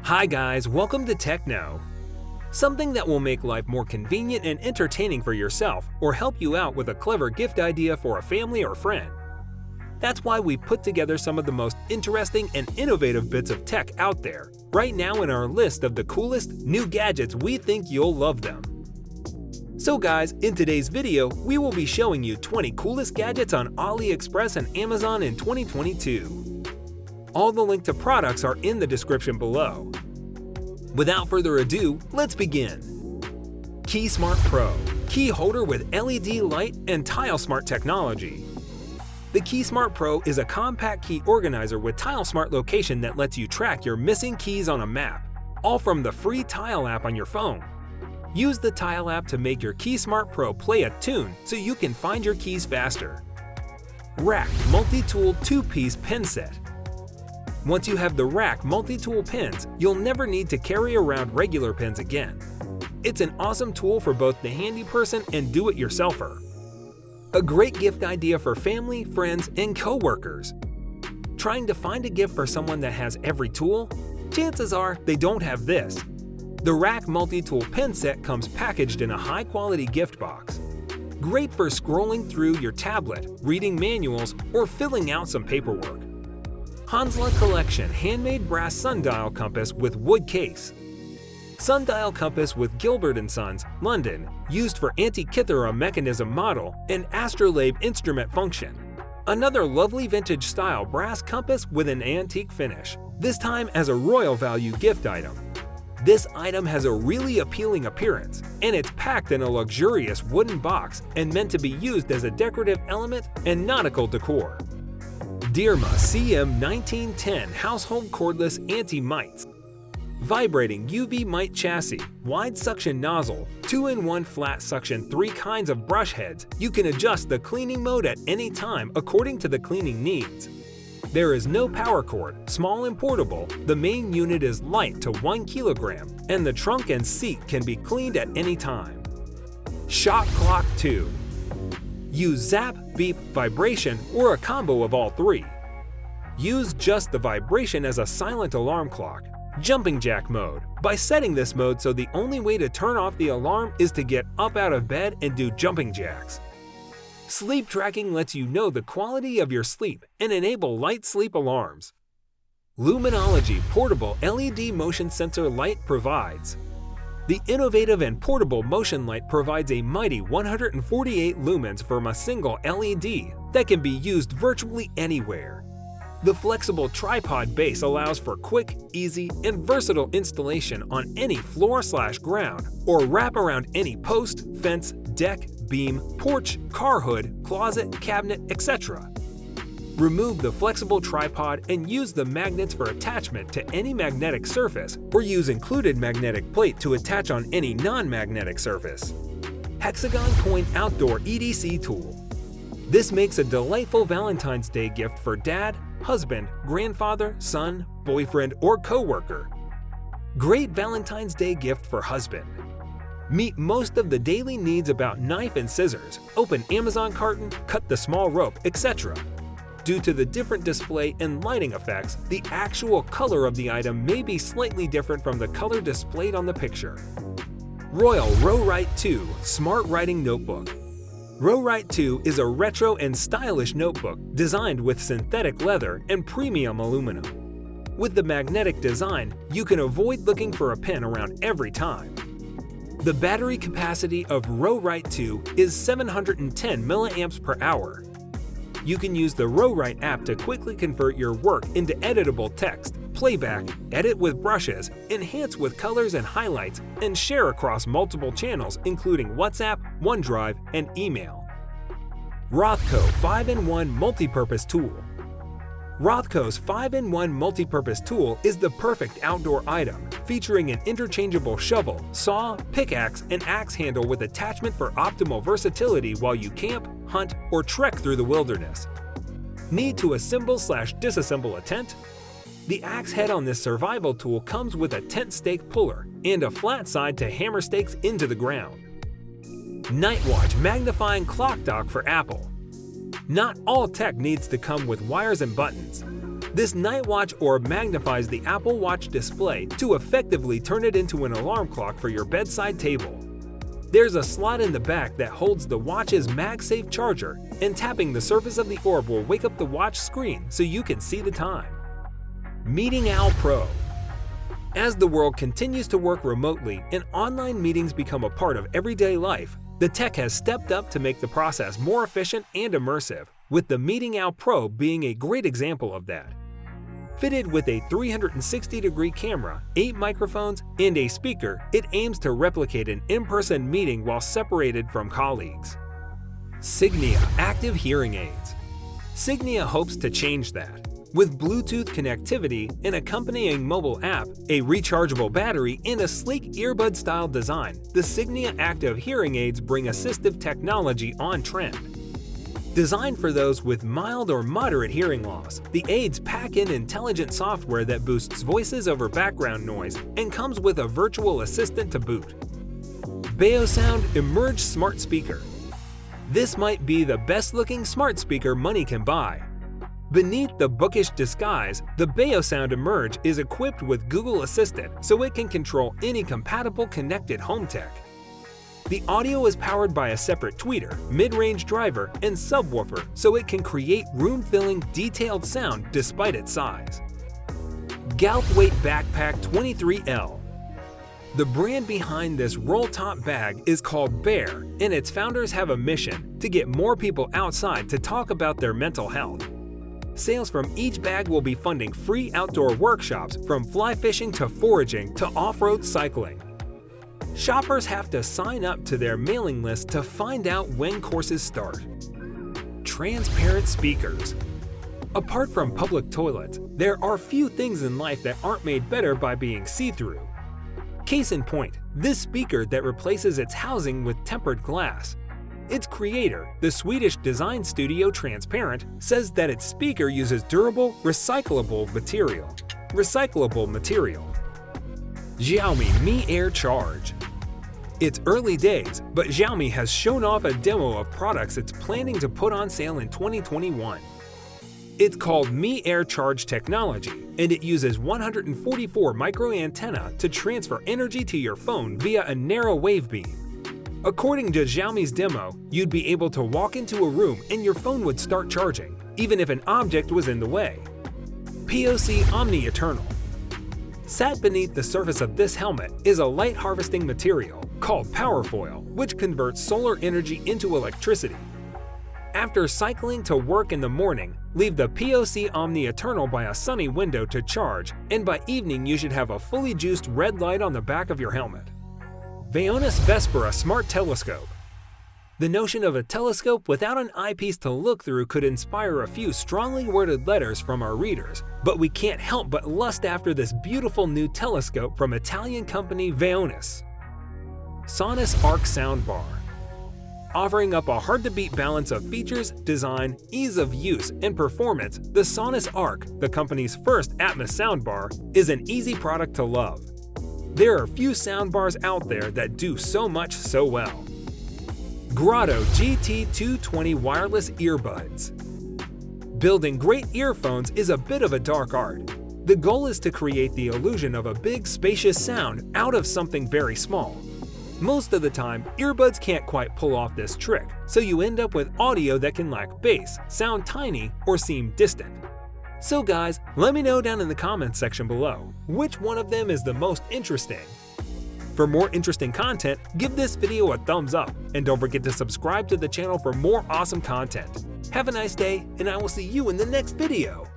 Hi guys, welcome to Techno. Something that will make life more convenient and entertaining for yourself or help you out with a clever gift idea for a family or friend. That's why we've put together some of the most interesting and innovative bits of tech out there, right now in our list of the coolest new gadgets we think you'll love them. So guys, in today's video, we will be showing you 20 coolest gadgets on AliExpress and Amazon in 2022. All the link to products are in the description below. Without further ado, let's begin. KeySmart Pro, key holder with LED light and TileSmart technology. The KeySmart Pro is a compact key organizer with TileSmart location that lets you track your missing keys on a map, all from the free Tile app on your phone. Use the Tile app to make your KeySmart Pro play a tune so you can find your keys faster. RAK Multi-Tool 2-piece pen set. Once you have the RAK Multi-Tool pens, you'll never need to carry around regular pens again. It's an awesome tool for both the handy person and do-it-yourselfer. A great gift idea for family, friends, and co-workers. Trying to find a gift for someone that has every tool? Chances are they don't have this. The RAK Multi-Tool pen set comes packaged in a high-quality gift box. Great for scrolling through your tablet, reading manuals, or filling out some paperwork. Hanzla Collection Handmade Brass Sundial Compass with Wood Case. Sundial Compass with Gilbert & Sons, London, used for Antikythera mechanism model and astrolabe instrument function. Another lovely vintage-style brass compass with an antique finish, this time as a royal value gift item. This item has a really appealing appearance, and it's packed in a luxurious wooden box and meant to be used as a decorative element and nautical decor. Deerma CM1910 Household Cordless Anti-Mites. Vibrating UV mite chassis, wide suction nozzle, 2-in-1 flat suction, 3 kinds of brush heads. You can adjust the cleaning mode at any time according to the cleaning needs. There is no power cord, small and portable. The main unit is light to 1 kilogram, and the trunk and seat can be cleaned at any time. Shot Clock 2. Use zap, beep, vibration, or a combo of all three. Use just the vibration as a silent alarm clock. Jumping jack mode. By setting this mode so the only way to turn off the alarm is to get up out of bed and do jumping jacks. Sleep tracking lets you know the quality of your sleep and enable light sleep alarms. Lumenology portable LED motion sensor light provides. The innovative and portable motion light provides a mighty 148 lumens from a single LED that can be used virtually anywhere. The flexible tripod base allows for quick, easy, and versatile installation on any floor/ground or wrap around any post, fence, deck, beam, porch, car hood, closet, cabinet, etc. Remove the flexible tripod and use the magnets for attachment to any magnetic surface, or use included magnetic plate to attach on any non-magnetic surface. Hexagon Coin Outdoor EDC Tool. This makes a delightful Valentine's Day gift for dad, husband, grandfather, son, boyfriend, or co-worker. Great Valentine's Day gift for husband. Meet most of the daily needs about knife and scissors, open Amazon carton, cut the small rope, etc. Due to the different display and lighting effects, the actual color of the item may be slightly different from the color displayed on the picture. Royole RoWrite 2 Smart Writing Notebook. RoWrite 2 is a retro and stylish notebook designed with synthetic leather and premium aluminum. With the magnetic design, you can avoid looking for a pen around every time. The battery capacity of RoWrite 2 is 710 mAh. You can use the RoWrite app to quickly convert your work into editable text, playback, edit with brushes, enhance with colors and highlights, and share across multiple channels including WhatsApp, OneDrive, and email. Rothco 5-in-1 Multi-Purpose Tool. Rothco's 5-in-1 multi-purpose tool is the perfect outdoor item, featuring an interchangeable shovel, saw, pickaxe, and axe handle with attachment for optimal versatility while you camp, hunt, or trek through the wilderness. Need to assemble/disassemble a tent? The axe head on this survival tool comes with a tent stake puller and a flat side to hammer stakes into the ground. NightWatch Magnifying Clock Dock for Apple. Not all tech needs to come with wires and buttons. This NightWatch orb magnifies the Apple Watch display to effectively turn it into an alarm clock for your bedside table. There's a slot in the back that holds the watch's MagSafe charger, and tapping the surface of the orb will wake up the watch screen so you can see the time. Meeting Owl Pro. As the world continues to work remotely and online meetings become a part of everyday life, the tech has stepped up to make the process more efficient and immersive, with the Meeting Owl Pro being a great example of that. Fitted with a 360-degree camera, 8 microphones, and a speaker, it aims to replicate an in-person meeting while separated from colleagues. Signia Active Hearing Aids. Signia hopes to change that. With Bluetooth connectivity, an accompanying mobile app, a rechargeable battery, and a sleek earbud-style design, the Signia Active Hearing Aids bring assistive technology on trend. Designed for those with mild or moderate hearing loss, the aids pack in intelligent software that boosts voices over background noise and comes with a virtual assistant to boot. Beosound Emerge Smart Speaker. This might be the best-looking smart speaker money can buy. Beneath the bookish disguise, the Beosound Emerge is equipped with Google Assistant so it can control any compatible connected home tech. The audio is powered by a separate tweeter, mid-range driver, and subwoofer so it can create room-filling, detailed sound despite its size. Gouthwaite Backpack 23L. The brand behind this roll-top bag is called Bear, and its founders have a mission to get more people outside to talk about their mental health. Sales from each bag will be funding free outdoor workshops from fly fishing to foraging to off-road cycling. Shoppers have to sign up to their mailing list to find out when courses start. Transparent speakers. Apart from public toilets, there are few things in life that aren't made better by being see-through. Case in point, this speaker that replaces its housing with tempered glass. Its creator, the Swedish design studio Transparent, says that its speaker uses durable, recyclable material. Xiaomi Mi Air Charge. It's early days, but Xiaomi has shown off a demo of products it's planning to put on sale in 2021. It's called Mi Air Charge technology, and it uses 144 micro antenna to transfer energy to your phone via a narrow wave beam. According to Xiaomi's demo, you'd be able to walk into a room and your phone would start charging, even if an object was in the way. POC Omne Eternal. Sat beneath the surface of this helmet is a light harvesting material called Powerfoil, which converts solar energy into electricity. After cycling to work in the morning, leave the POC Omne Eternal by a sunny window to charge, and by evening you should have a fully juiced red light on the back of your helmet. Vaonis Vespera Smart Telescope. The notion of a telescope without an eyepiece to look through could inspire a few strongly worded letters from our readers, but we can't help but lust after this beautiful new telescope from Italian company Vaonis. Sonos Arc Soundbar. Offering up a hard-to-beat balance of features, design, ease of use, and performance, the Sonos Arc, the company's first Atmos soundbar, is an easy product to love. There are few soundbars out there that do so much so well. Grado GT220 wireless earbuds. Building great earphones is a bit of a dark art. The goal is to create the illusion of a big, spacious sound out of something very small. Most of the time, earbuds can't quite pull off this trick, so you end up with audio that can lack bass, sound tiny, or seem distant. So guys, let me know down in the comments section below, which one of them is the most interesting? For more interesting content, give this video a thumbs up, and don't forget to subscribe to the channel for more awesome content. Have a nice day, and I will see you in the next video!